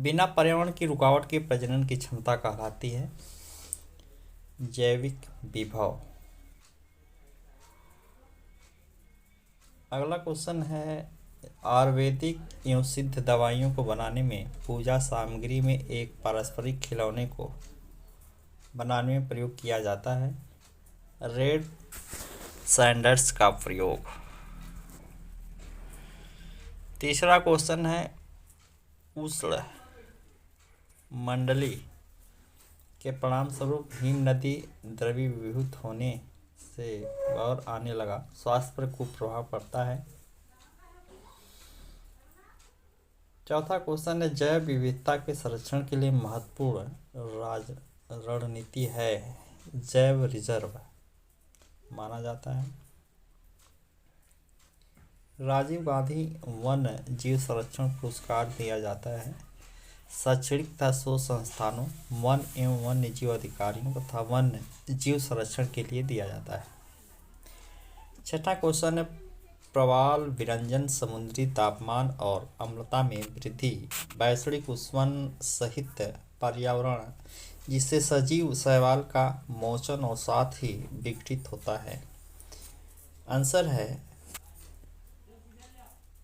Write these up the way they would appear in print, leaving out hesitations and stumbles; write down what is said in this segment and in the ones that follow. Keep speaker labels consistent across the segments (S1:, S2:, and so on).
S1: बिना पर्यावरण की रुकावट के प्रजनन की क्षमता कहलाती है जैविक विभव। अगला क्वेश्चन है, आयुर्वेदिक एवं सिद्ध दवाइयों को बनाने में पूजा सामग्री में एक पारस्परिक खिलौने को बनाने में प्रयोग किया जाता है रेड सैंडर्स का प्रयोग। तीसरा क्वेश्चन है, उष्ण मंडली के परिणाम स्वरूप हिम नदी द्रवीभूत होने से और आने लगा, स्वास्थ्य पर खूब प्रभाव पड़ता है। चौथा क्वेश्चन है, जैव विविधता के संरक्षण के लिए महत्वपूर्ण रणनीति है जैव रिजर्व माना जाता है। राजीव गांधी वन जीव संरक्षण पुरस्कार दिया जाता है शैक्षणिक तथा शोध संस्थानों, वन एवं वन्य जीव अधिकारियों तथा वन्य जीव संरक्षण के लिए दिया जाता है। छठा क्वेश्चन है, प्रवाल विरंजन समुद्री तापमान और अम्लता में वृद्धि, वैश्विक उष्णन सहित पर्यावरण जिससे सजीव शैवाल का मोचन और साथ ही विघटित होता है। आंसर है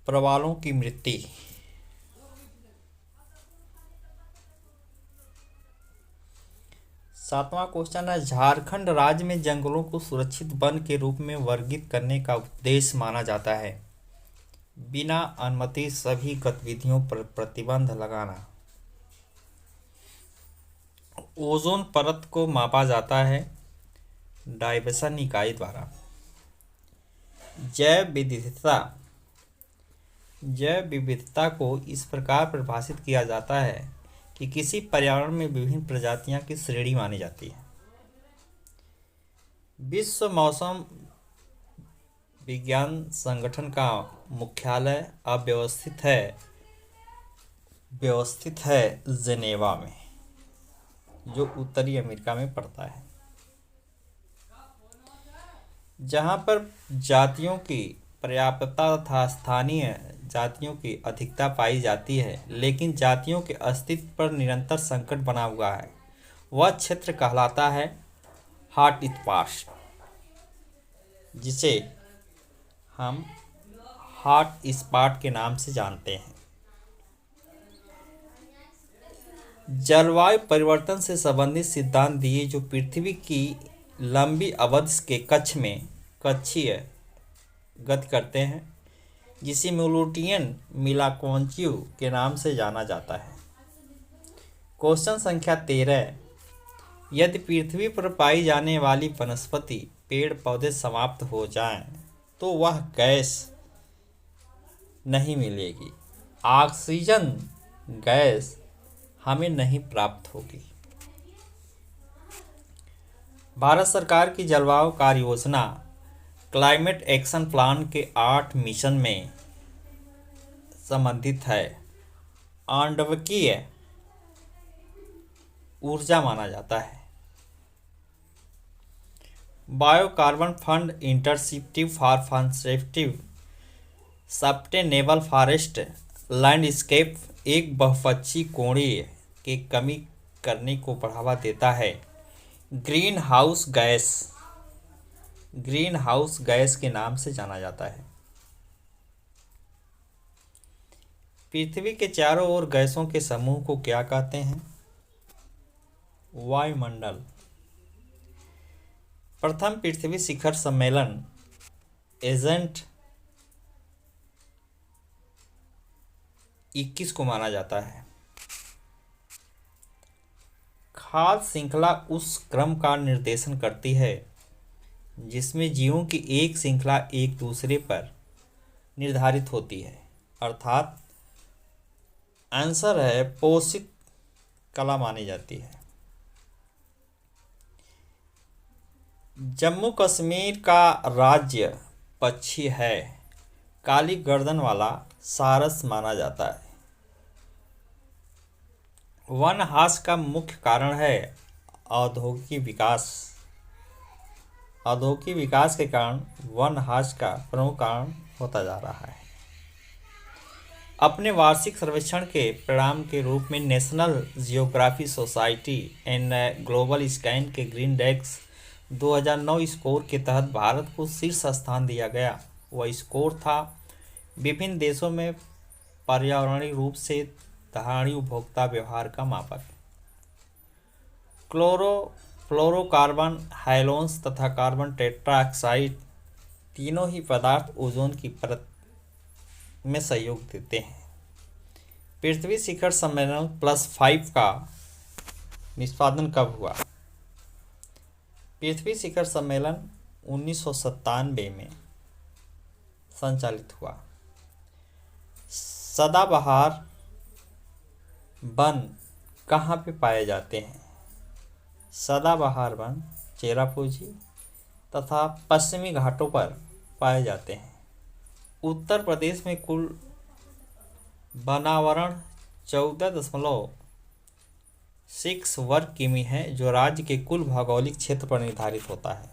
S1: प्रवालों की मृत्यु। सातवां क्वेश्चन है, झारखंड राज्य में जंगलों को सुरक्षित वन के रूप में वर्गीकृत करने का उद्देश्य माना जाता है बिना अनुमति सभी गतिविधियों पर प्रतिबंध लगाना। ओजोन परत को मापा जाता है डायबसन इकाई द्वारा। जैव विविधता को इस प्रकार परिभाषित किया जाता है कि किसी पर्यावरण में विभिन्न प्रजातियों की श्रेणी मानी जाती है। विश्व मौसम विज्ञान संगठन का मुख्यालय व्यवस्थित है जेनेवा में, जो उत्तरी अमेरिका में पड़ता है, जहां पर जातियों की पर्याप्तता तथा स्थानीय जातियों की अधिकता पाई जाती है, लेकिन जातियों के अस्तित्व पर निरंतर संकट बना हुआ है। वह क्षेत्र कहलाता है हॉटस्पॉट, जिसे हम हॉटस्पॉट के नाम से जानते हैं। जलवायु परिवर्तन से संबंधित सिद्धांत दिए जो पृथ्वी की लंबी अवधि के कक्षीय गति करते हैं, जिसे मिलूटियन मिलाकोंच्यू के नाम से जाना जाता है। क्वेश्चन संख्या 13, यदि पृथ्वी पर पाई जाने वाली वनस्पति पेड़ पौधे समाप्त हो जाएं, तो वह गैस नहीं मिलेगी, ऑक्सीजन गैस हमें नहीं प्राप्त होगी। भारत सरकार की जलवायु कार्य योजना क्लाइमेट एक्शन प्लान के 8 मिशन में संबंधित है आणविकीय ऊर्जा माना जाता है। Biocarbon fund interceptive for conceptive sustainable forest landscape एक बहुपक्षीय कोणीय के कमी करने को बढ़ावा देता है। ग्रीन हाउस गैस के नाम से जाना जाता है। पृथ्वी के चारों ओर गैसों के समूह को क्या कहते हैं? वायुमंडल। प्रथम पृथ्वी शिखर सम्मेलन एजेंट 21 को माना जाता है। खाद्य श्रृंखला उस क्रम का निर्देशन करती है जिसमें जीवों की एक श्रृंखला एक दूसरे पर निर्धारित होती है, अर्थात आंसर है पोषक कला मानी जाती है। जम्मू कश्मीर का राज्य पक्षी है काली गर्दन वाला सारस माना जाता है। वन ह्रास का मुख्य कारण है औद्योगिक विकास। औद्योगिक विकास के कारण वन ह्रास का प्रमुख कारण होता जा रहा है। अपने वार्षिक सर्वेक्षण के परिणाम के रूप में national geography society and global scan के ग्रीन डेस्क 2009 स्कोर के तहत भारत को शीर्ष स्थान दिया गया। वह स्कोर था विभिन्न देशों में पर्यावरणीय रूप से धारणीय उपभोक्ता व्यवहार का मापक। फ्लोरोकार्बन, हाइलोन्स तथा कार्बन टेट्राऑक्साइड तीनों ही पदार्थ ओजोन की परत में सहयोग देते हैं। पृथ्वी शिखर सम्मेलन +5 का निष्पादन कब हुआ? पृथ्वी शिखर सम्मेलन 1997 में संचालित हुआ। सदाबहार वन कहाँ पे पाए जाते हैं? सदाबहार वन चेरापूंजी तथा पश्चिमी घाटों पर पाए जाते हैं। उत्तर प्रदेश में कुल वनावरण 14.6 वर्ग किमी है, जो राज्य के कुल भौगोलिक क्षेत्र पर निर्धारित होता है।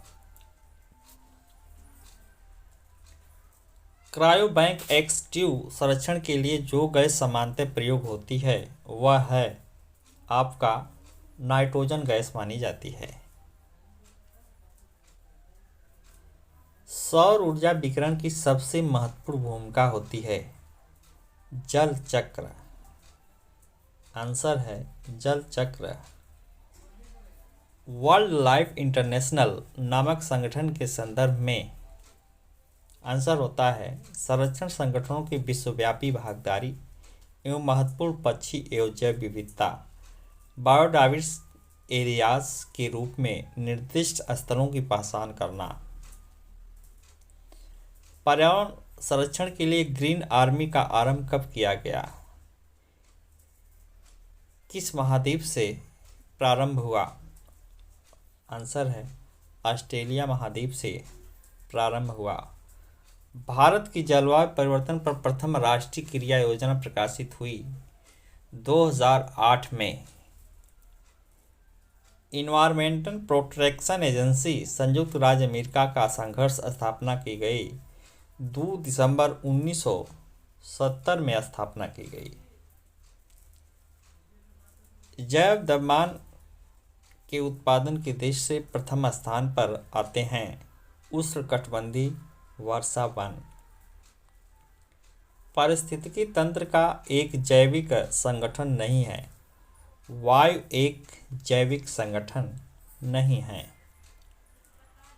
S1: क्रायोबैंक एक्सटिव संरक्षण के लिए जो गैस सामान्यतः प्रयोग होती है वह है आपका नाइट्रोजन गैस मानी जाती है। सौर ऊर्जा विकिरण की सबसे महत्वपूर्ण भूमिका होती है जल चक्र। आंसर है जल चक्र। वर्ल्ड लाइफ इंटरनेशनल नामक संगठन के संदर्भ में आंसर होता है संरक्षण संगठनों की विश्वव्यापी भागीदारी एवं महत्वपूर्ण पक्षी एवं जैव विविधता बायोडाइवर्सिटी एरियाज के रूप में निर्दिष्ट स्थलों की पहचान करना। पर्यावरण संरक्षण के लिए ग्रीन आर्मी का आरंभ कब किया गया? किस महाद्वीप से प्रारंभ हुआ? आंसर है ऑस्ट्रेलिया महाद्वीप से प्रारंभ हुआ। भारत की जलवायु परिवर्तन पर प्रथम राष्ट्रीय क्रिया योजना प्रकाशित हुई 2008 में। इन्वायरमेंटल प्रोटेक्शन एजेंसी संयुक्त राज्य अमेरिका का संघर्ष स्थापना की गई 2 दिसंबर 1970 में स्थापना की गई। जैव द्रव्यमान के उत्पादन के देश से प्रथम स्थान पर आते हैं उष्णकटिबंधीय वर्षा वन। पारिस्थितिकी तंत्र का एक जैविक संगठन नहीं है। वायु एक जैविक संगठन नहीं है।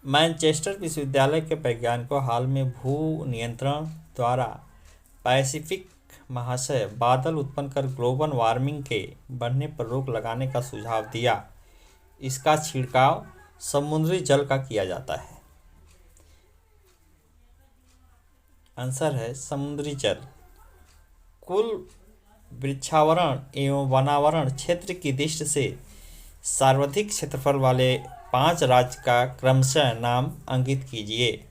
S1: मैनचेस्टर विश्वविद्यालय के वैज्ञानिकों हाल में भू नियंत्रण द्वारा पैसिफिक महाशय बादल उत्पन्न कर ग्लोबल वार्मिंग के बढ़ने पर रोक लगाने का सुझाव दिया। इसका छिड़काव समुद्री जल का किया जाता है। आंसर है समुद्री जल। कुल वृक्षावरण एवं वनावरण क्षेत्र की दृष्टि से सर्वाधिक क्षेत्रफल वाले 5 राज्य का क्रमशः नाम अंकित कीजिए।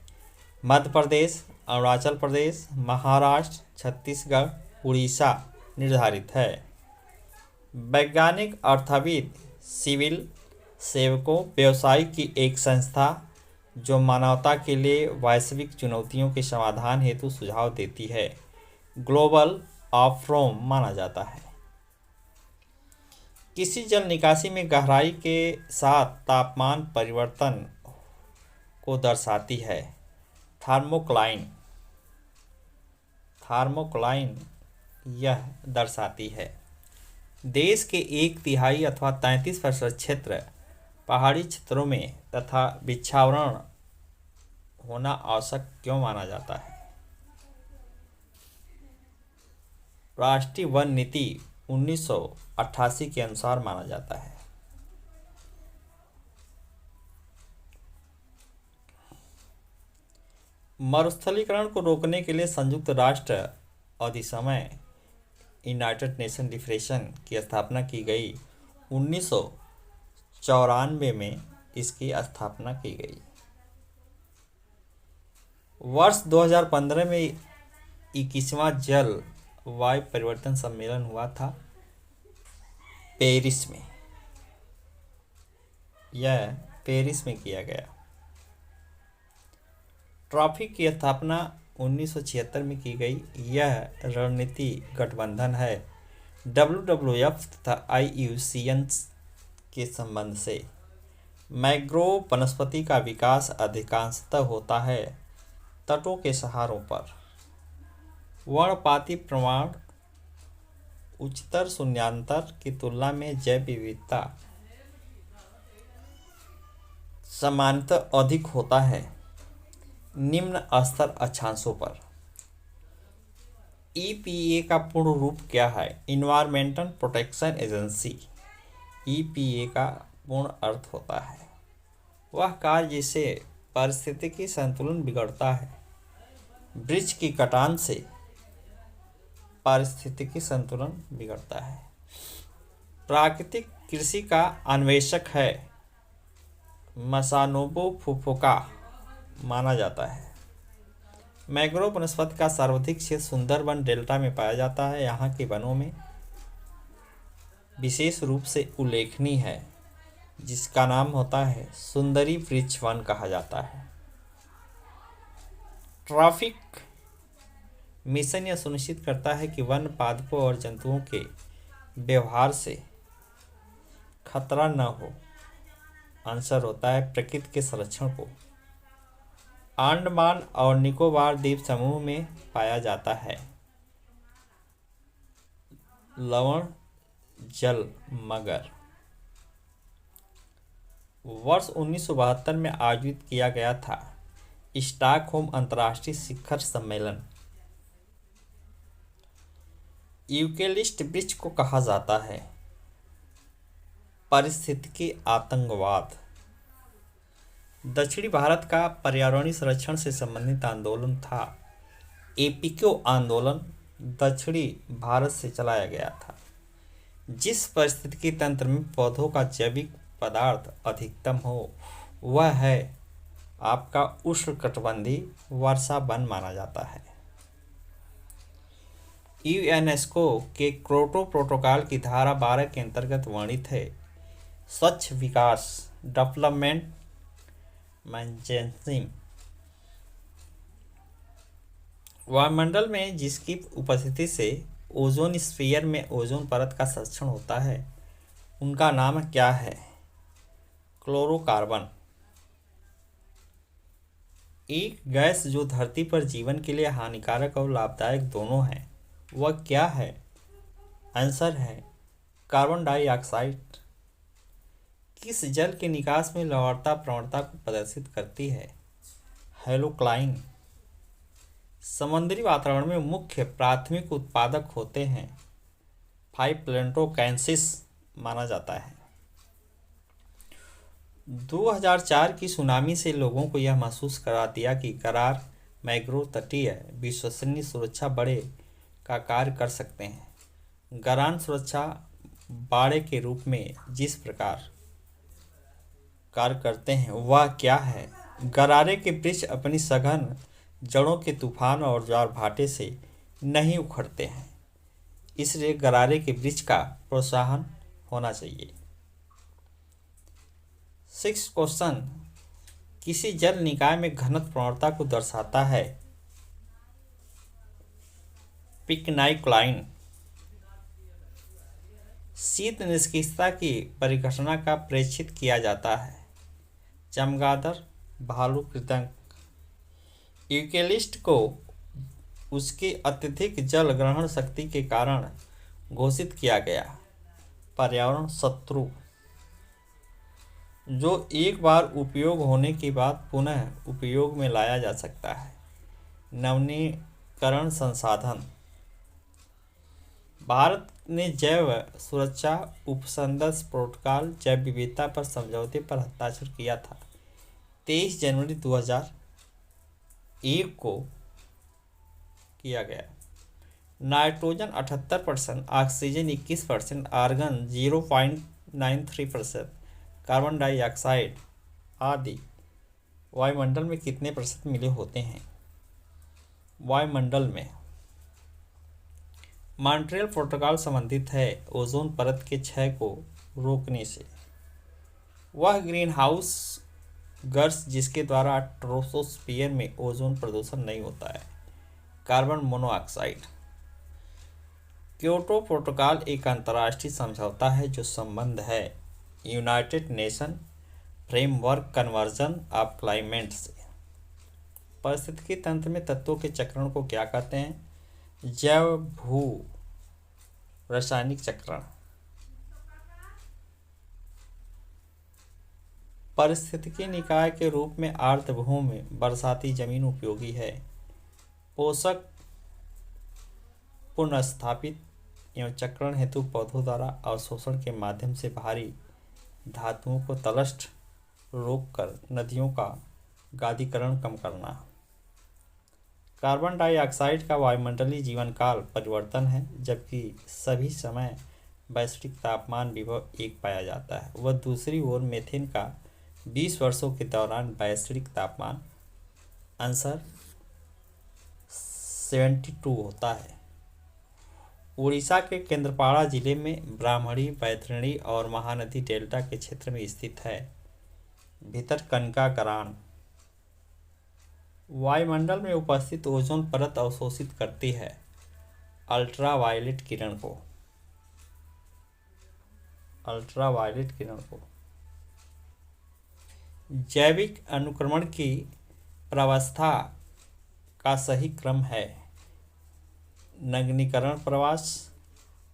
S1: मध्य प्रदेश, अरुणाचल प्रदेश, महाराष्ट्र, छत्तीसगढ़, उड़ीसा निर्धारित है। वैज्ञानिक, अर्थविद, सिविल सेवकों, व्यवसाय की एक संस्था जो मानवता के लिए वैश्विक चुनौतियों के समाधान हेतु सुझाव देती है, ग्लोबल ऑफरोम माना जाता है। किसी जल निकासी में गहराई के साथ तापमान परिवर्तन को दर्शाती है थर्मोक्लाइन। थर्मोक्लाइन यह दर्शाती है। देश के 1/3 अथवा 33% क्षेत्र पहाड़ी क्षेत्रों में तथा वृक्षावरण होना आवश्यक क्यों माना जाता है? राष्ट्रीय वन नीति 1988 के अनुसार माना जाता है। मरुस्थलीकरण को रोकने के लिए संयुक्त राष्ट्र अधिसमय यूनाइटेड नेशन डिक्लेरेशन की स्थापना की गई। 1994 में इसकी स्थापना की गई। वर्ष 2015 में 21वां जल वायु परिवर्तन सम्मेलन हुआ था पेरिस में। यह पेरिस में किया गया। ट्रॉफी की स्थापना 1976 में की गई। यह रणनीति गठबंधन है WWF तथा IUCN के संबंध से। मैंग्रोव वनस्पति का विकास अधिकांशतः होता है तटों के सहारों पर। वर्णपाती प्रमाण उच्चतर शून्यांतर की तुलना में जैव विविधता सामान्यतः अधिक होता है निम्न स्तर अक्षांशों पर। EPA का पूर्ण रूप क्या है? Environmental protection agency. EPA का पूर्ण अर्थ होता है वह कार्य जिससे पारिस्थितिकी संतुलन बिगड़ता है। वृक्ष की कटान से पारिस्थितिकी संतुलन बिगड़ता है। प्राकृतिक कृषि का अन्वेषक है मसानोबु फुफुका माना जाता है। मैंग्रोव वनस्पति का सर्वाधिक क्षेत्र सुंदरबन डेल्टा में पाया जाता है। यहाँ के वनों में विशेष रूप से उल्लेखनीय है जिसका नाम होता है सुंदरी वृक्ष वन कहा जाता है। ट्रैफिक मिशन यह सुनिश्चित करता है कि वन पादपों और जंतुओं के व्यवहार से खतरा न हो। आंसर होता है प्रकृति के संरक्षण को। अंडमान और निकोबार द्वीप समूह में पाया जाता है लवण जल मगर। वर्ष 1972 में आयोजित किया गया था स्टॉकहोम अंतर्राष्ट्रीय शिखर सम्मेलन। यूकेलिप्टस वृक्ष को कहा जाता है पारिस्थितिकी आतंकवाद। दक्षिणी भारत का पर्यावरणीय संरक्षण से संबंधित आंदोलन था एपिको आंदोलन। दक्षिणी भारत से चलाया गया था जिस पारिस्थितिकी तंत्र में पौधों का जैविक पदार्थ अधिकतम हो वह है आपका उष्णकटिबंधीय वर्षा वन माना जाता है। यूनेस्को के क्योटो प्रोटोकॉल की धारा 12 के अंतर्गत वर्णित है स्वच्छ विकास डेवलपमेंट मैनेजमेंट। वायुमंडल में जिसकी उपस्थिति से ओजोन स्फीयर में ओजोन परत का संरक्षण होता है उनका नाम क्या है? क्लोरोकार्बन। एक गैस जो धरती पर जीवन के लिए हानिकारक और लाभदायक दोनों है वह क्या है? आंसर है कार्बन डाइऑक्साइड। किस जल के निकास में लवणता प्रवणता को प्रदर्शित करती है? हेलोक्लाइन। समुद्री वातावरण में मुख्य प्राथमिक उत्पादक होते हैं फाइटोप्लैंक्टोन माना जाता है। 2004 की सुनामी से लोगों को यह महसूस करा दिया कि करार मैंग्रोव तटीय विश्वसनीय सुरक्षा बड़े का कार्य कर सकते हैं। गरान सुरक्षा बाड़े के रूप में जिस प्रकार कार्य करते हैं वह क्या है? गरारे के वृक्ष अपनी सघन जड़ों के तूफान और ज्वार भाटे से नहीं उखड़ते हैं इसलिए गरारे के वृक्ष का प्रोत्साहन होना चाहिए। 6 क्वेश्चन किसी जल निकाय में घनत्व प्रवणता को दर्शाता है? पिकनाइक्लाइन। शीत निष्क्रियता की परिघटना का प्रेक्षित किया जाता है चमगादड़ भालू कृंतक। यूकेलिप्टस को उसकी अत्यधिक जल ग्रहण शक्ति के कारण घोषित किया गया पर्यावरण शत्रु जो एक बार उपयोग होने के बाद पुनः उपयोग में लाया जा सकता है। नवीनीकरण संसाधन। भारत ने जैव सुरक्षा उपसंघर्ष प्रोटोकॉल जैव विविधता पर समझौते पर हस्ताक्षर किया था 23 जनवरी 2001 को किया गया। Nitrogen 78%, oxygen 21%, argon 0.93%, carbon dioxide आदि वायुमंडल में कितने प्रतिशत मिले होते हैं? वायुमंडल में मॉन्ट्रियल प्रोटोकॉल संबंधित है ओजोन परत के क्षय को रोकने से। वह ग्रीन हाउस गैस जिसके द्वारा ट्रोपोस्फियर में ओजोन प्रदूषण नहीं होता है कार्बन मोनोऑक्साइड। क्योटो प्रोटोकॉल एक अंतर्राष्ट्रीय समझौता है जो संबंध है United nation framework conversion of climate से। पारिस्थितिकी तंत्र में तत्वों के चक्रण को क्या कहते हैं? जैव भू रासायनिक चक्रण। पारिस्थितिकी निकाय के रूप में आर्द्रभूमि बरसाती जमीन उपयोगी है। पोषक पुनर्स्थापित एवं चक्रण हेतु पौधों द्वारा अवशोषण के माध्यम से भारी धातुओं को तलस्थ रोककर नदियों का गादीकरण कम करना। कार्बन डाइऑक्साइड का वायुमंडलीय जीवन काल परिवर्तन है, जबकि सभी समय वैश्विक तापमान विभव एक पाया जाता है। वह दूसरी ओर मीथेन का 20 वर्षों के दौरान वैश्विक तापमान आंसर 72 होता है। उड़ीसा के केंद्रपाड़ा जिले में ब्राह्मणी, बैतरणी और महानदी डेल्टा के क्षेत्र में स्थित है। भितरकनिका गरान वायुमंडल में उपस्थित ओजोन परत अवशोषित करती है अल्ट्रावायलेट किरण को। जैविक अनुक्रमण की प्रावस्था का सही क्रम है नग्नीकरण प्रवास,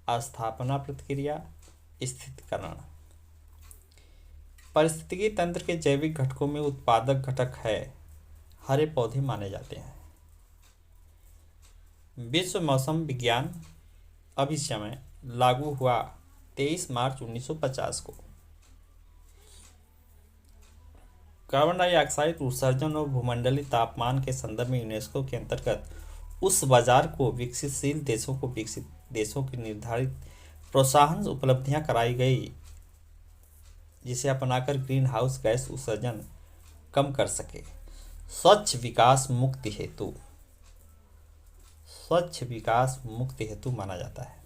S1: अस्थापना प्रतिक्रिया, स्थितीकरण। पारिस्थितिकी तंत्र के जैविक घटकों में उत्पादक घटक है हरे पौधे माने जाते हैं। विश्व मौसम विज्ञान अभिसमय लागू हुआ 23 मार्च 1950 को। कार्बन डाइऑक्साइड उत्सर्जन और भूमंडलीय तापमान के संदर्भ में यूनेस्को के अंतर्गत उस बाजार को विकसित देशों की निर्धारित प्रोत्साहन उपलब्धियां कराई गई जिसे अपनाकर ग्रीन हाउस गैस उत्सर्जन कम कर सके। स्वच्छ विकास मुक्ति हेतु माना जाता है।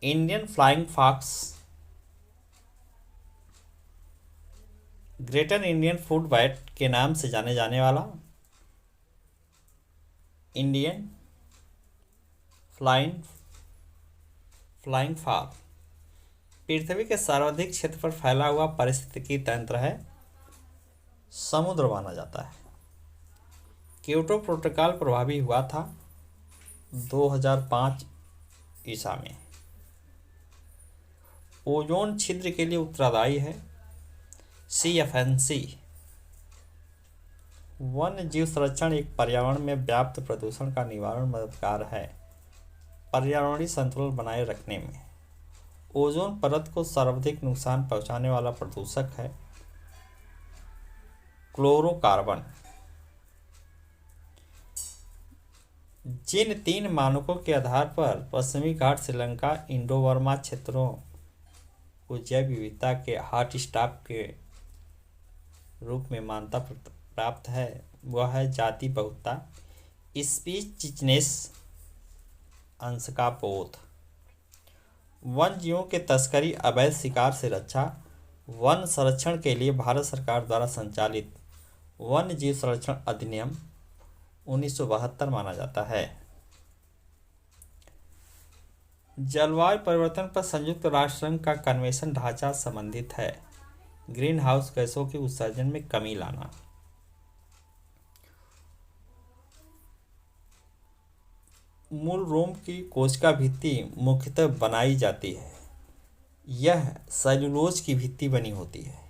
S1: Indian flying fox greater Indian food bat के नाम से जाने जाने वाला इंडियन फ्लाइंग फॉक्स पृथ्वी के सर्वाधिक क्षेत्र पर फैला हुआ पारिस्थितिकी तंत्र है। समुद्र माना जाता है। क्योटो प्रोटोकॉल प्रभावी हुआ था 2005 ईसा में। ओजोन छिद्र के लिए उत्तरदायी है CFNC। वन्य जीव संरक्षण एक पर्यावरण में व्याप्त प्रदूषण का निवारण मददगार है पर्यावरणीय संतुलन बनाए रखने में। ओजोन परत को सर्वाधिक नुकसान पहुंचाने वाला प्रदूषक है क्लोरोकार्बन। जिन 3 मानकों के आधार पर पश्चिमी घाट श्रीलंका इंडो बर्मा क्षेत्रों को जैव विविधता के हॉटस्पॉट के रूप में मान्यता प्राप्त है, वह है जाति बहुलता, स्पीशीज़नेस, अंश का बोध, वन जीवों के तस्करी, अवैध शिकार से रक्षा, वन संरक्षण के लिए भारत सरकार द्वारा संचालित वन्य जीव संरक्षण अधिनियम 1972 माना जाता है। जलवायु परिवर्तन पर संयुक्त राष्ट्र संघ का कन्वेंशन ढांचा संबंधित है ग्रीन हाउस गैसों के उत्सर्जन में कमी लाना। मूल रोम की कोशिका भित्ति मुख्यतः बनाई जाती है। यह सेल्यूलोज की भित्ति बनी होती है।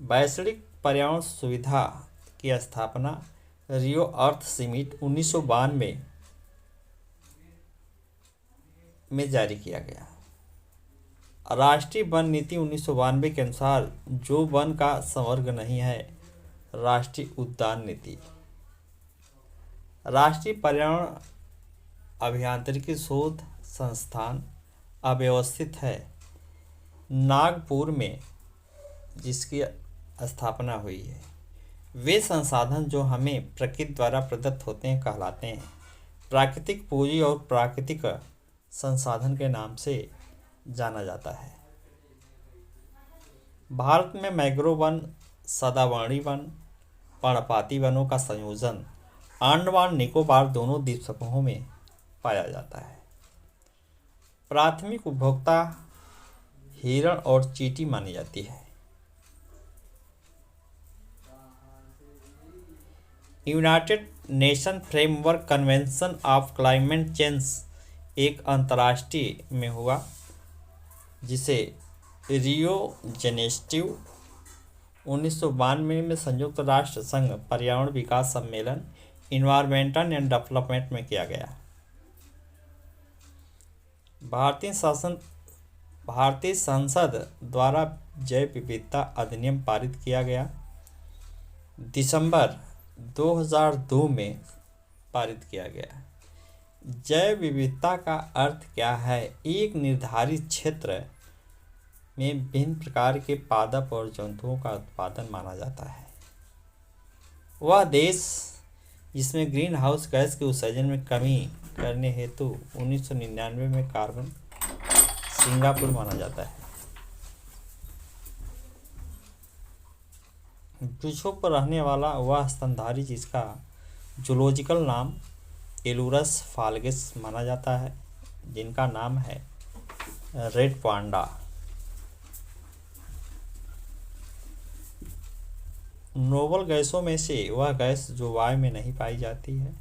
S1: वैश्विक पर्यावरण सुविधा की स्थापना रियो अर्थ समिट 1992 में जारी किया गया। राष्ट्रीय वन नीति 1992 के अनुसार जो वन का संवर्ग नहीं है राष्ट्रीय उद्यान नीति। राष्ट्रीय पर्यावरण अभियांत्रिकी शोध संस्थान अव्यवस्थित है नागपुर में, जिसकी स्थापना हुई है। वे संसाधन जो हमें प्रकृति द्वारा प्रदत्त होते हैं कहलाते हैं प्राकृतिक पूंजी और प्राकृतिक संसाधन के नाम से जाना जाता है। भारत में मैंग्रोव वन, सदाबहारी वन, पर्णपाती वनों का संयोजन अंडमान निकोबार दोनों द्वीप समूहों में पाया जाता है। प्राथमिक उपभोक्ता हिरण और चींटी मानी जाती है। United nation framework convention of climate change एक अंतर्राष्ट्रीय में हुआ जिसे रियो जेनेटिव 1992 में संयुक्त राष्ट्र संघ पर्यावरण विकास सम्मेलन इन्वायरमेंटल एंड डेवलपमेंट में किया गया। भारतीय संसद द्वारा जैव विविधता अधिनियम पारित किया गया। दिसंबर 2002 में पारित किया गया। जैव विविधता का अर्थ क्या है? एक निर्धारित क्षेत्र में विभिन्न प्रकार के पादप और जंतुओं का उत्पादन माना जाता है। वह देश जिसमें ग्रीन हाउस गैस के उत्सर्जन में कमी करने हेतु 1999 में कार्बन सिंगापुर माना जाता है। वृक्षों पर रहने वाला वह स्तनधारी जिसका जूलॉजिकल नाम एलुरस फाल्गिस माना जाता है, जिनका नाम है रेड पांडा। नोबल गैसों में से वह गैस जो वायु में नहीं पाई जाती है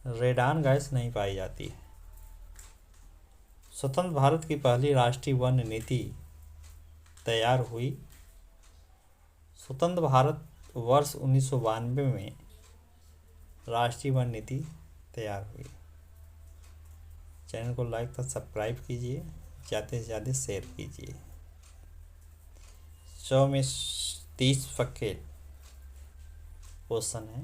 S1: रेडान गैस नहीं पाई जाती है। स्वतंत्र भारत की पहली राष्ट्रीय वन नीति तैयार हुई। स्वतंत्र भारत वर्ष 1992 में राष्ट्रीय वन नीति तैयार हुई। चैनल को लाइक तथा सब्सक्राइब कीजिए, ज़्यादा से ज़्यादा शेयर कीजिए। 100 में 30 पक्के क्वेश्चन है।